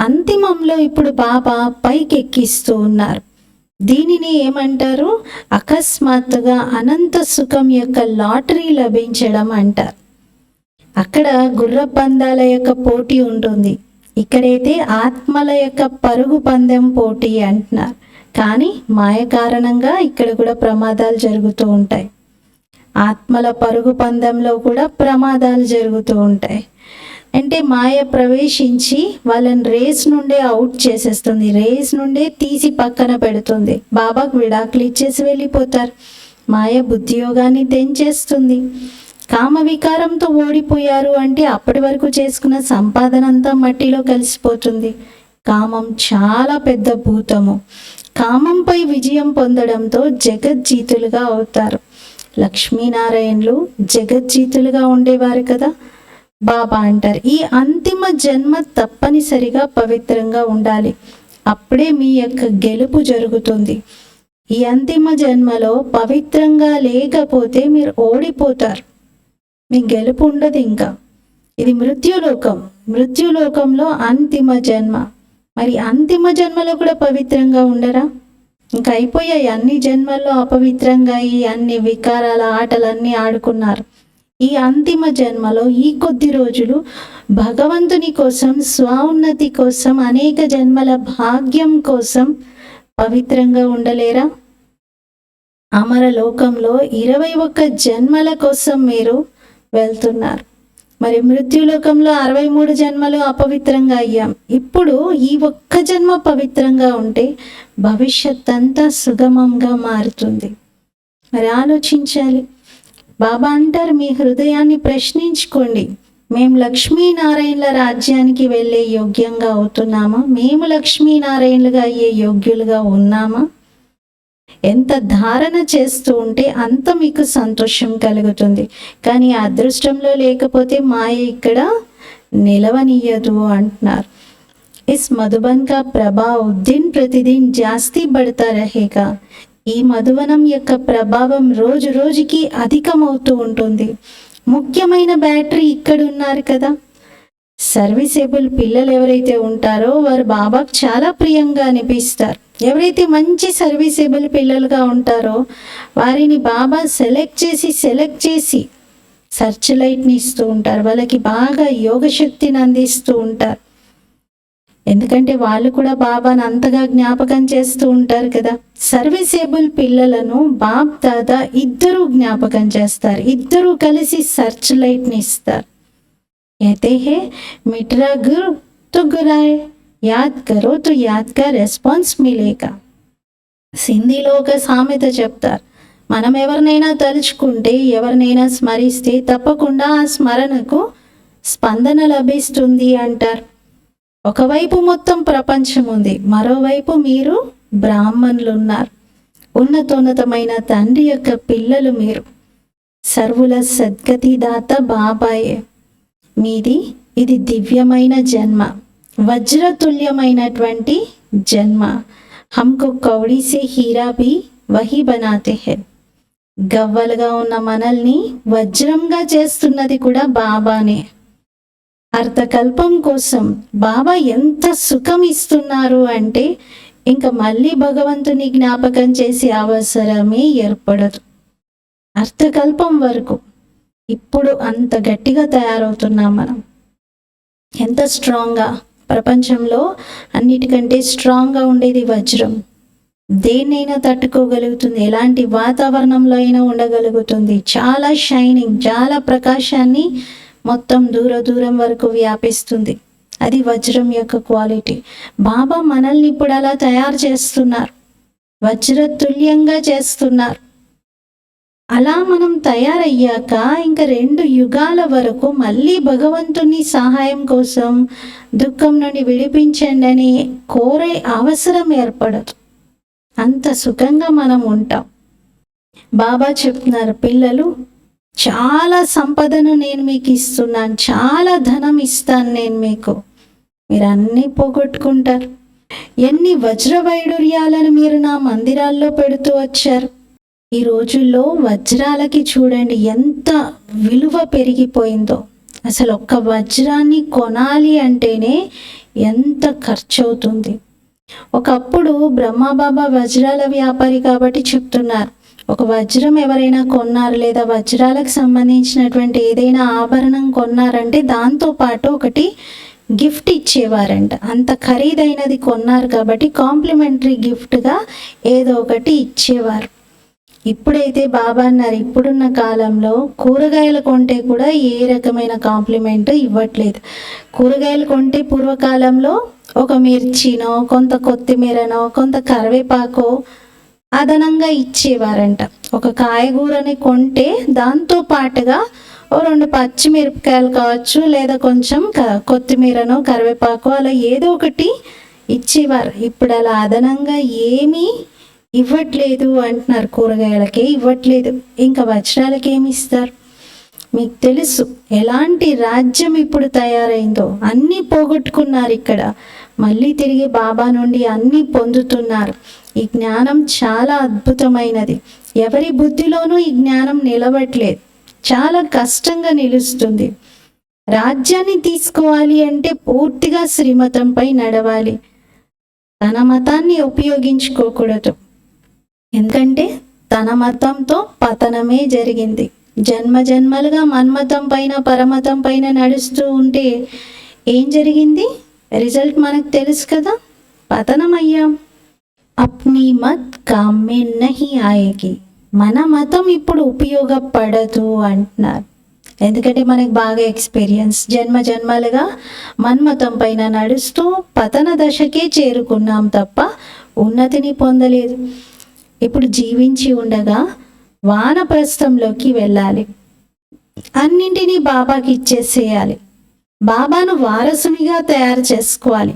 అంతిమంలో ఇప్పుడు బాబా పైకి ఎక్కిస్తూ ఉన్నారు. దీనిని ఏమంటారు? అకస్మాత్తుగా అనంత సుఖం యొక్క లాటరీ లభించడం అంటారు. అక్కడ గుర్ర పందాల యొక్క పోటీ ఉంటుంది, ఇక్కడైతే ఆత్మల యొక్క పరుగు పందెం పోటీ అంటున్నారు. కానీ మాయ కారణంగా ఇక్కడ కూడా ప్రమాదాలు జరుగుతూ ఉంటాయి. ఆత్మల పరుగు పందెంలో కూడా ప్రమాదాలు జరుగుతూ ఉంటాయి. అంటే మాయ ప్రవేశించి వాళ్ళని రేస్ నుండే అవుట్ చేసేస్తుంది, రేస్ నుండే తీసి పక్కన పెడుతుంది. బాబాకు విడాకులు ఇచ్చేసి వెళ్ళిపోతారు. మాయ బుద్ధియోగాన్ని తెంచేస్తుంది. కామ వికారంతో ఓడిపోయారు అంటే అప్పటి వరకు చేసుకున్న సంపాదన అంతా మట్టిలో కలిసిపోతుంది. కామం చాలా పెద్ద భూతము. కామంపై విజయం పొందడంతో జగజ్జీతులుగా అవుతారు. లక్ష్మీనారాయణులు జగజ్జీతులుగా ఉండేవారు కదా. బాబా అంటారు, ఈ అంతిమ జన్మ తప్పనిసరిగా పవిత్రంగా ఉండాలి, అప్పుడే మీ యొక్క గెలుపు జరుగుతుంది. ఈ అంతిమ జన్మలో పవిత్రంగా లేకపోతే మీరు ఓడిపోతారు, మీ గెలుపు ఉండదు. ఇంకా ఇది మృత్యులోకం. మృత్యులోకంలో అంతిమ జన్మ. మరి అంతిమ జన్మలో కూడా పవిత్రంగా ఉండరా? ఇంకా అయిపోయాయి. అన్ని జన్మల్లో అపవిత్రంగా ఈ అన్ని వికారాల ఆటలన్నీ ఆడుకున్నారు. ఈ అంతిమ జన్మలో ఈ కొద్ది రోజులు భగవంతుని కోసం, స్వోన్నతి కోసం, అనేక జన్మల భాగ్యం కోసం పవిత్రంగా ఉండలేరా? అమర లోకంలో 21 జన్మల కోసం మీరు వెళ్తున్నారు. మరి మృత్యులోకంలో 63 జన్మలు అపవిత్రంగా అయ్యాం. ఇప్పుడు ఈ ఒక్క జన్మ పవిత్రంగా ఉంటే భవిష్యత్ అంతా సుగమంగా మారుతుంది. మరి ఆలోచించాలి. బాబా అంటారు, మీ హృదయాన్ని ప్రశ్నించుకోండి. మేము లక్ష్మీనారాయణుల రాజ్యానికి వెళ్ళే యోగ్యంగా అవుతున్నామా? మేము లక్ష్మీనారాయణులుగా అయ్యే యోగ్యులుగా ఉన్నామా? ఎంత ధారణ చేస్తూ ఉంటే అంత మీకు సంతోషం కలుగుతుంది. కానీ అదృష్టంలో లేకపోతే మాయ ఇక్కడ నిలవనీయదు అంటున్నారు. ఇస్ మధుబన్ కా ప్రభావ్ దిన్ ప్రతిదిన్ జాస్తి బడతా రహేగా. ఈ మధువనం యొక్క ప్రభావం రోజు రోజుకి అధికమవుతూ ఉంటుంది. ముఖ్యమైన బ్యాటరీ ఇక్కడ ఉన్నారు కదా. సర్వీసేబుల్ పిల్లలు ఎవరైతే ఉంటారో వారు బాబాకు చాలా ప్రియంగా అనిపిస్తారు. ఎవరైతే మంచి సర్వీసేబుల్ పిల్లలుగా ఉంటారో వారిని బాబా సెలెక్ట్ చేసి సర్చ్ లైట్ని ఇస్తూ ఉంటారు. వాళ్ళకి బాగా యోగ శక్తిని అందిస్తూ ఉంటారు. ఎందుకంటే వాళ్ళు కూడా బాబాను అంతగా జ్ఞాపకం చేస్తూ ఉంటారు కదా. సర్వీసేబుల్ పిల్లలను బాప్ దాదా ఇద్దరూ జ్ఞాపకం చేస్తారు, ఇద్దరూ కలిసి సర్చ్ లైట్ని ఇస్తారు. कहते हैं मिटरा गुर तो गुराए, याद करो तो याद का రెస్పాన్స్ మిలేగా. సింధీలో ఒక సామెత చెప్తారు, మనం ఎవరినైనా తలుచుకుంటే, ఎవరినైనా స్మరిస్తే తప్పకుండా ఆ స్మరణకు స్పందన లభిస్తుంది అంటారు. ఒకవైపు మొత్తం ప్రపంచం ఉంది, మరోవైపు మీరు బ్రాహ్మణులు ఉన్నారు. ఉన్నతోన్నతమైన తండ్రి యొక్క పిల్లలు మీరు. సర్వుల సద్గతి దాత బాబాయే. మీది ఇది దివ్యమైన జన్మ, వజ్రతుల్యమైనటువంటి జన్మ. హమ్కో కౌడీ సే హీరా భీ వహీ బనాతే హై. గవ్వలుగా ఉన్న మనల్ని వజ్రంగా చేస్తున్నది కూడా బాబానే. అర్థకల్పం కోసం బాబా ఎంత సుఖం ఇస్తున్నారు అంటే ఇంకా మళ్ళీ భగవంతుని జ్ఞాపకం చేసే అవసరమే ఏర్పడదు. అర్థకల్పం వరకు ఇప్పుడు అంత గట్టిగా తయారవుతున్నాం మనం. ఎంత స్ట్రాంగ్గా, ప్రపంచంలో అన్నిటికంటే స్ట్రాంగ్గా ఉండేది వజ్రం. దేన్నైనా తట్టుకోగలుగుతుంది, ఎలాంటి వాతావరణంలో అయినా ఉండగలుగుతుంది. చాలా షైనింగ్, చాలా ప్రకాశాన్ని మొత్తం దూరం వరకు వ్యాపిస్తుంది. అది వజ్రం యొక్క క్వాలిటీ. బాబా మనల్ని ఇప్పుడు అలా తయారు చేస్తున్నారు, వజ్రతుల్యంగా చేస్తున్నారు. అలా మనం తయారయ్యాక ఇంకా 2 యుగాల వరకు మళ్ళీ భగవంతుని సహాయం కోసం దుఃఖం నుండి విడిపించండి అని కోరే అవసరం ఏర్పడదు. అంత సుఖంగా మనం ఉంటాం. బాబా చెప్తున్నారు, పిల్లలు చాలా సంపదను నేను మీకు ఇస్తున్నాను, చాలా ధనం ఇస్తాను నేను మీకు, మీరు అన్నీ పోగొట్టుకుంటారు. ఎన్ని వజ్ర వైడూర్యాలను మీరు నా మందిరాల్లో పెడుతూ వచ్చారు. ఈ రోజుల్లో వజ్రాలకి చూడండి ఎంత విలువ పెరిగిపోయిందో. అసలు ఒక్క వజ్రాన్ని కొనాలి అంటేనే ఎంత ఖర్చు అవుతుంది. ఒకప్పుడు బ్రహ్మబాబా వజ్రాల వ్యాపారి కాబట్టి చెప్తున్నారు, ఒక వజ్రం ఎవరైనా కొన్నారు లేదా వజ్రాలకు సంబంధించినటువంటి ఏదైనా ఆభరణం కొన్నారంటే దాంతో పాటు ఒకటి గిఫ్ట్ ఇచ్చేవారంట. అంత ఖరీదైనది కొన్నారు కాబట్టి కాంప్లిమెంటరీ గిఫ్ట్గా ఏదో ఒకటి ఇచ్చేవారు. ఇప్పుడైతే బాబా అన్నారు, ఇప్పుడున్న కాలంలో కూరగాయలు కొంటే కూడా ఏ రకమైన కాంప్లిమెంట్ ఇవ్వట్లేదు. కూరగాయలు కొంటే పూర్వకాలంలో ఒక మిర్చినో, కొంత కొత్తిమీరనో, కొంత కరివేపాకో అదనంగా ఇచ్చేవారంట. ఒక కాయగూరని కొంటే దాంతో పాటుగా ఓ 2 పచ్చిమిరపకాయలు కావచ్చు, లేదా కొంచెం కొత్తిమీరనో కరివేపాకో అలా ఏదో ఒకటి ఇచ్చేవారు. ఇప్పుడు అలా అదనంగా ఏమీ ఇవ్వట్లేదు అంటున్నారు. కూరగాయలకే ఇవ్వట్లేదు, ఇంకా వజ్రాలకి ఏమి ఇస్తారు? మీకు తెలుసు ఎలాంటి రాజ్యం ఇప్పుడు తయారైందో. అన్నీ పోగొట్టుకున్నారు, ఇక్కడ మళ్ళీ తిరిగి బాబా నుండి అన్నీ పొందుతున్నారు. ఈ జ్ఞానం చాలా అద్భుతమైనది. ఎవరి బుద్ధిలోనూ ఈ జ్ఞానం నిలవట్లేదు, చాలా కష్టంగా నిలుస్తుంది. రాజ్యాన్ని తీసుకోవాలి అంటే పూర్తిగా శ్రీమతంపై నడవాలి, తన మతాన్ని ఉపయోగించుకోకూడదు. ఎందుకంటే తన మతంతో పతనమే జరిగింది. జన్మలుగా మన్మతం పైన పరమతం పైన నడుస్తూ ఉంటే ఏం జరిగింది? రిజల్ట్ మనకు తెలుసు కదా, పతనం అయ్యాం. అప్నీ మత్ కామ్మే నహీ ఆయేగి. మన మతం ఇప్పుడు ఉపయోగపడదు అంటున్నారు. ఎందుకంటే మనకు బాగా ఎక్స్పీరియన్స్, జన్మలుగా మన్మతం పైన నడుస్తూ పతన దశకే చేరుకున్నాం తప్ప ఉన్నతిని పొందలేదు. ఇప్పుడు జీవించి ఉండగా వానప్రస్థంలోకి వెళ్ళాలి, అన్నింటినీ బాబాకి ఇచ్చేసేయాలి, బాబాను వారసునిగా తయారు చేసుకోవాలి.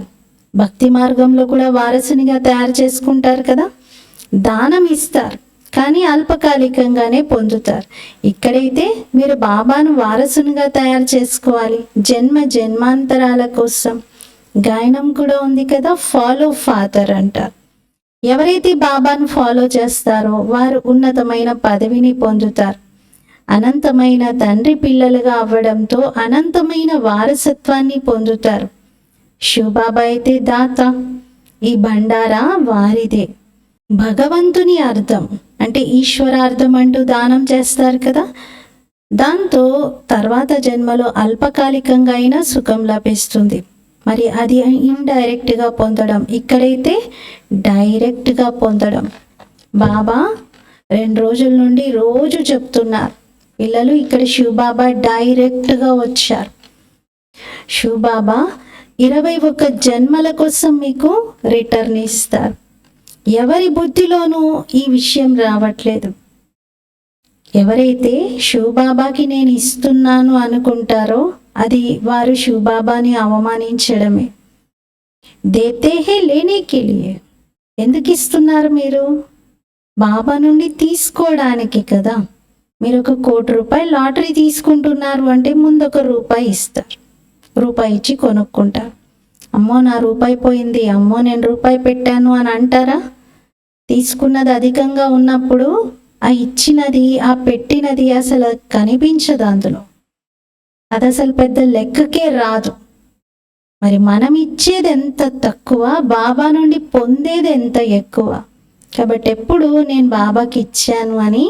భక్తి మార్గంలో కూడా వారసునిగా తయారు చేసుకుంటారు కదా, దానం ఇస్తారు కానీ అల్పకాలికంగానే పొందుతారు. ఇక్కడైతే మీరు బాబాను వారసునిగా తయారు చేసుకోవాలి జన్మాంతరాల కోసం. గాయనం కూడా ఉంది కదా, ఫాలో ఫాదర్ అంటారు. ఎవరైతే బాబాను ఫాలో చేస్తారో వారు ఉన్నతమైన పదవిని పొందుతారు. అనంతమైన తండ్రి పిల్లలుగా అవ్వడంతో అనంతమైన వారసత్వాన్ని పొందుతారు. శివబాబా అయితే దాత, ఈ బండారా వారిదే. భగవంతుని అర్థం అంటే ఈశ్వరార్థం అంటూ దానం చేస్తారు కదా, దాంతో తర్వాత జన్మలో అల్పకాలికంగా అయినా సుఖం లభిస్తుంది. మరి అది ఇండైరెక్ట్గా పొందడం, ఇక్కడైతే డైరెక్ట్గా పొందడం. బాబా 2 రోజుల నుండి రోజు చెప్తున్నారు పిల్లలు, ఇక్కడ శివబాబా డైరెక్ట్గా వచ్చారు. శివబాబా 21 జన్మల కోసం మీకు రిటర్న్ ఇస్తారు. ఎవరి బుద్ధిలోనూ ఈ విషయం రావట్లేదు. ఎవరైతే శివబాబాకి నేను ఇస్తున్నాను అనుకుంటారో అది వారు శివబాబాని అవమానించడమే. దేతే హే లేనేకే లియే. ఎందుకు ఇస్తున్నారు మీరు? బాబా నుండి తీసుకోవడానికి కదా. మీరు ₹1 కోటి లాటరీ తీసుకుంటున్నారు అంటే ముందు ₹1 ఇస్తారు. రూపాయి ఇచ్చి కొనుక్కుంటారు. అమ్మో నా రూపాయి పోయింది, అమ్మో నేను రూపాయి పెట్టాను అని అంటారా? తీసుకున్నది అధికంగా ఉన్నప్పుడు ఆ ఇచ్చినది, ఆ పెట్టినది అసలు కనిపించదు అందులో. అది అసలు పెద్ద లెక్కకే రాదు. మరి మనం ఇచ్చేది ఎంత తక్కువ, బాబా నుండి పొందేది ఎంత ఎక్కువ. కాబట్టి ఎప్పుడు నేను బాబాకి ఇచ్చాను అని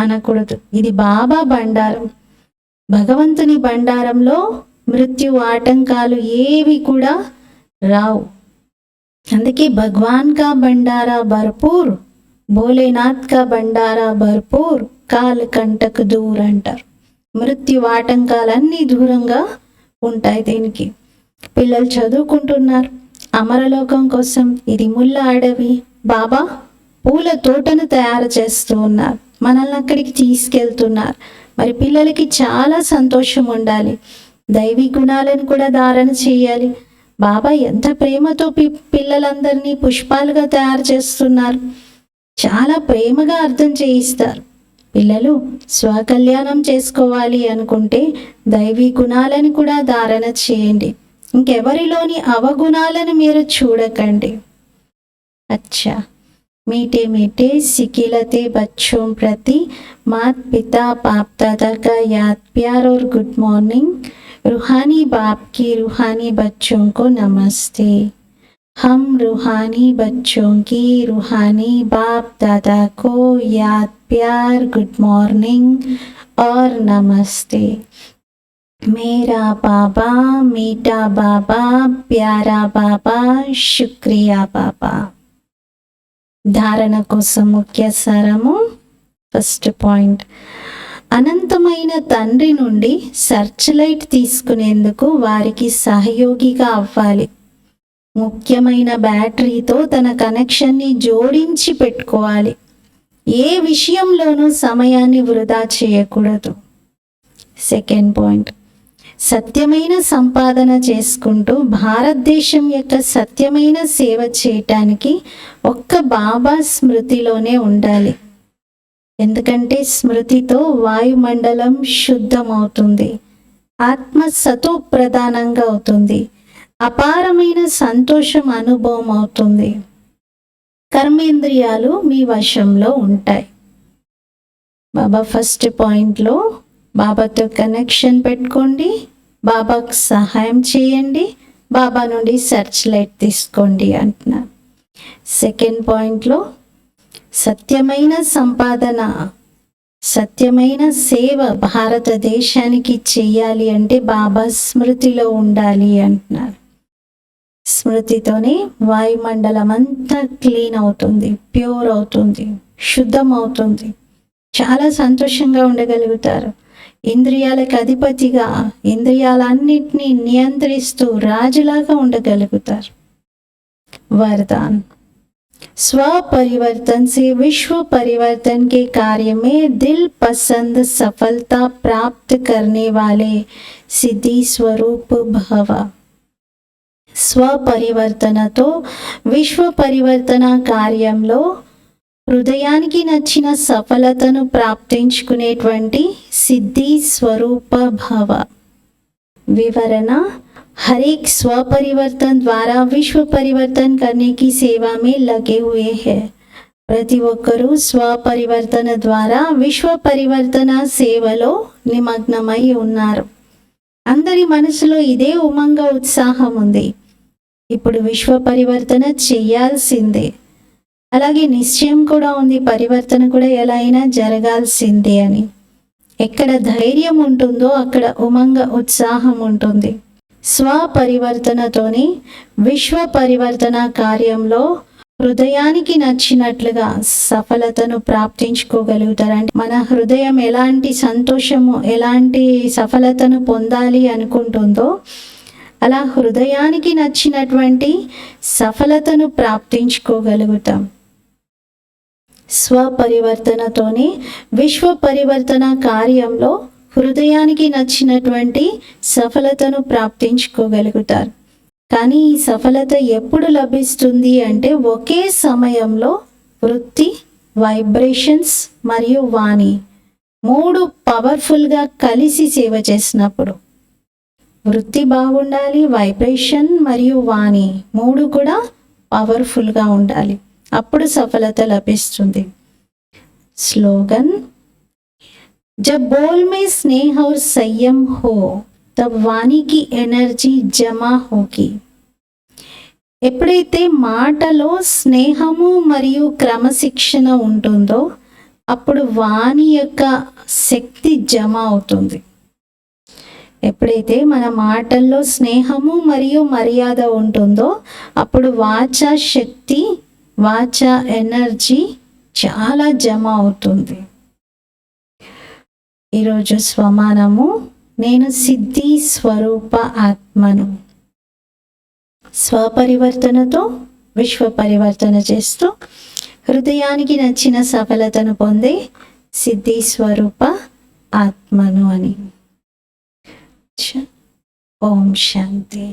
అనకూడదు. ఇది బాబా బండారం. భగవంతుని బండారంలో మృత్యు ఆటంకాలు ఏవి కూడా రావు. అందుకే భగవాన్ కా బండారా భర్పూర్, భోలేనాథ్ కా బండారా భర్పూర్, కాల్ కంటకు దూర్ అంటారు. మృత్యు ఆటంకాలన్నీ దూరంగా ఉంటాయి దీనికి. పిల్లలు చదువుకుంటున్నారు అమరలోకం కోసం. ఇది ముళ్ళ అడవి, బాబా పూల తోటను తయారు చేస్తూ ఉన్నారు, మనల్ని అక్కడికి తీసుకెళ్తున్నారు. మరి పిల్లలకి చాలా సంతోషం ఉండాలి. దైవీ గుణాలను కూడా ధారణ చేయాలి. బాబా ఎంత ప్రేమతో పిల్లలందరినీ పుష్పాలుగా తయారు చేస్తున్నారు. చాలా ప్రేమగా అర్థం చేయిస్తారు. పిల్లలు స్వకల్యాణం చేసుకోవాలి అనుకుంటే దైవీ గుణాలను కూడా ధారణ చేయండి. ఇంకెవరిలోని అవగుణాలను మీరు చూడకండి. అచ్చా, मीठे मीठे सिकिलते बच्चों प्रति माता पिता बाप दादा का याद प्यार और गुड मॉर्निंग. रूहानी बाप की रूहानी बच्चों को नमस्ते. हम रूहानी बच्चों की रूहानी बाप दादा को याद प्यार गुड मॉर्निंग और नमस्ते. मेरा बाबा मीठा बाबा प्यारा बाबा शुक्रिया बाबा. ధారణ కోసం ముఖ్య సారము. ఫస్ట్ పాయింట్, అనంతమైన తండ్రి నుండి సర్చ్ లైట్ తీసుకునేందుకు వారికి సహయోగిగా అవ్వాలి. ముఖ్యమైన బ్యాటరీతో తన కనెక్షన్ని జోడించి పెట్టుకోవాలి. ఏ విషయంలోనూ సమయాన్ని వృధా చేయకూడదు. సెకండ్ పాయింట్, సత్యమైన సంపాదన చేసుకుంటూ భారతదేశం యొక్క సత్యమైన సేవ చేయటానికి ఒక్క బాబా స్మృతిలోనే ఉండాలి. ఎందుకంటే స్మృతితో వాయుమండలం శుద్ధమవుతుంది, ఆత్మ సతో ప్రధానంగా అవుతుంది, అపారమైన సంతోషం అనుభవం అవుతుంది, కర్మేంద్రియాలు మీ వశంలో ఉంటాయి. బాబా ఫస్ట్ పాయింట్లో బాబాతో కనెక్షన్ పెట్టుకోండి, బాబాకు సహాయం చేయండి, బాబా నుండి సర్చ్ లైట్ తీసుకోండి అంటున్నారు. సెకండ్ పాయింట్లో సత్యమైన సంపాదన, సత్యమైన సేవ భారతదేశానికి చేయాలి అంటే బాబా స్మృతిలో ఉండాలి అంటున్నారు. స్మృతితోనే వాయుమండలం అంతా క్లీన్ అవుతుంది, ప్యూర్ అవుతుంది, శుద్ధం అవుతుంది. చాలా సంతోషంగా ఉండగలుగుతారు. ఇంద్రియాలకు అధిపతిగా ఇంద్రియాలన్నింటినీ నియంత్రిస్తూ రాజులాగా ఉండగలుగుతారు. वरदान, स्व परिवर्तन से विश्व परिवर्तन के कार्य में दिल पसंद सफलता प्राप्त करने वाले सिद्धि स्वरूप भव. स्व పరివర్తనతో విశ్వ పరివర్తన కార్యంలో హృదయానికి నచ్చిన సఫలతను ప్రాప్తించుకునేటువంటి సిద్ధి స్వరూప భవ. వివరణ, हर एक स्व परिवर्तन द्वारा विश्व परिवर्तन करने की सेवा में लगे हुए हैं. ప్రతి ఒక్కరూ స్వ పరివర్తన ద్వారా విశ్వ పరివర్తన సేవలో నిమగ్నమై ఉన్నారు. అందరి మనసులో ఇదే ఉమంగ ఉత్సాహం ఉంది. ఇప్పుడు విశ్వ పరివర్తన చేయాల్సిందే. అలాగే నిశ్చయం కూడా ఉంది, పరివర్తన కూడా ఎలా అయినా జరగాల్సిందే అని. ఎక్కడ ధైర్యం ఉంటుందో అక్కడ ఉమంగ ఉత్సాహం ఉంటుంది. స్వపరివర్తనతోనే విశ్వ పరివర్తన కార్యంలో హృదయానికి నచ్చినట్లుగా సఫలతను ప్రాప్తించుకోగలుగుతారండి. మన హృదయం ఎలాంటి సంతోషము, ఎలాంటి సఫలతను పొందాలి అనుకుంటుందో అలా హృదయానికి నచ్చినటువంటి సఫలతను ప్రాప్తించుకోగలుగుతాం. స్వపరివర్తనతోనే విశ్వ పరివర్తన కార్యంలో హృదయానికి నచ్చినటువంటి సఫలతను ప్రాప్తించుకోగలుగుతారు. కానీ ఈ సఫలత ఎప్పుడు లభిస్తుంది అంటే ఒకే సమయంలో వృత్తి, వైబ్రేషన్స్ మరియు వాణి 3 పవర్ఫుల్గా కలిసి సేవ చేసినప్పుడు. వృత్తి బాగుండాలి, వైబ్రేషన్ మరియు వాణి 3 కూడా పవర్ఫుల్గా ఉండాలి. అప్పుడు సఫలత లభిస్తుంది. స్లోగన్: जब बोल में स्नेह और संयम हो तब वाणी की एनर्जी जमा होगी. ఎప్పుడైతే మాటలో స్నేహము మరియు క్రమశిక్షణ ఉంటుందో అప్పుడు వాణి యొక్క శక్తి జమ అవుతుంది. ఎప్పుడైతే మన మాటల్లో స్నేహము మరియు మర్యాద ఉంటుందో అప్పుడు వాచా శక్తి, వాచా ఎనర్జీ చాలా జమ అవుతుంది. ఈరోజు స్వమానము: నేను సిద్ధి స్వరూప ఆత్మను. స్వపరివర్తనతో విశ్వ పరివర్తన చేస్తూ హృదయానికి నచ్చిన సఫలతను పొందే సిద్ధి స్వరూప ఆత్మను అని. ఓం శాంతి.